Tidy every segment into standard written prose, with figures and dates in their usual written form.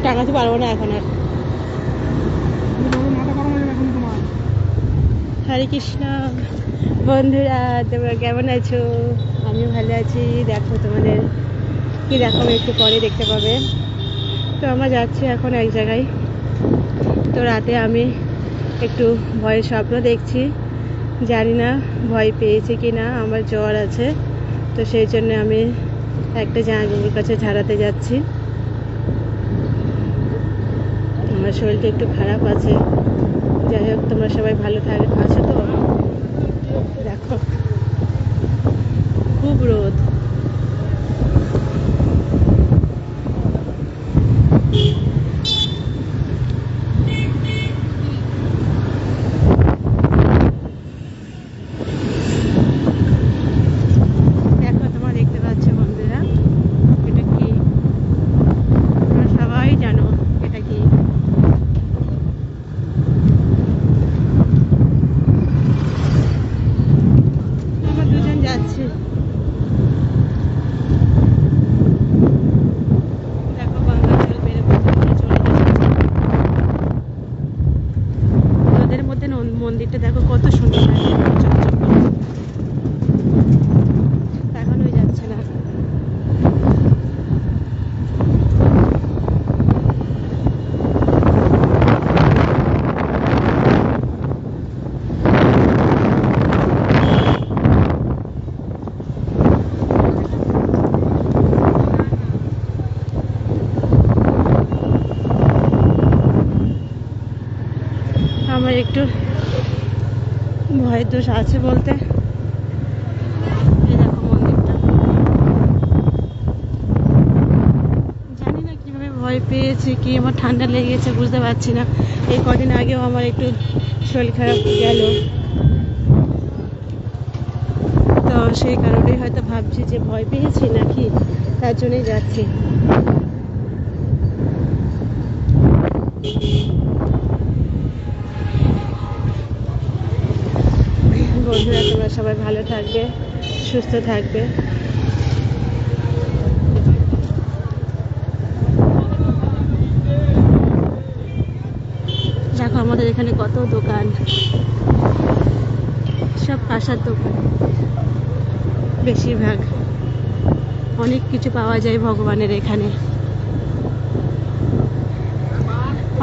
টাঙাতে পারবো না এখন আর। হরে কৃষ্ণ বন্ধুরা, তোমরা কেমন আছো? আমি ভালো আছি। দেখো তোমাদের কি দেখাবো একটু পরে দেখতে পাবে। তো আমরা যাচ্ছি এখন এক জায়গায়। তো রাতে আমি একটু ভয়ের স্বপ্ন দেখছি, জানি না ভয় পেয়েছে কি না। আমার জ্বর আছে, তো সেই জন্য আমি একটা জামাইবাবুর কাছে ঝাড়াতে যাচ্ছি। আমার শরীরটা একটু খারাপ আছে। যাই হোক, তোমরা সবাই ভালো আছো তো? দেখো খুব রোদ। দেখো, তোমরা দেখতে পাচ্ছ বন্ধুরা, এটা কি? তোমরা সবাই জানো এটা কি। আমরা দুজন যাচ্ছি। দেখো গঙ্গা জল বেড়ে চলে যাচ্ছে। নদের মধ্যে মন্দিরটা দেখো কত সুন্দর লাগে, চকচক করে। এখনোই যাচ্ছে না। আমার একটু ভয়ের দোষ আছে বলতে। এই দেখো মন্দিরটা। জানি না কিভাবে ভয় পেয়েছি, কি আমার ঠান্ডা লেগেছে বুঝতে পারছি না। এই কদিন আগেও আমার একটু শরীর খারাপ গেল, তো সেই কারণেই হয়তো ভাবছি যে ভয় পেয়েছি নাকি, তার জন্যই যাচ্ছি। বন্ধুরা, তোমরা সবাই ভালো থাকবে, সুস্থ থাকবে। দেখো আমাদের এখানে কত দোকান, সব কাঁসার দোকান বেশিরভাগ। অনেক কিছু পাওয়া যায় ভগবানের এখানে।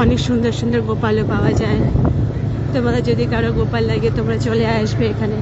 অনেক সুন্দর সুন্দর গোপালও পাওয়া যায়। তোমাদের যদি কারো গোপাল লাগে তোমরা চলে আসবে এখানে।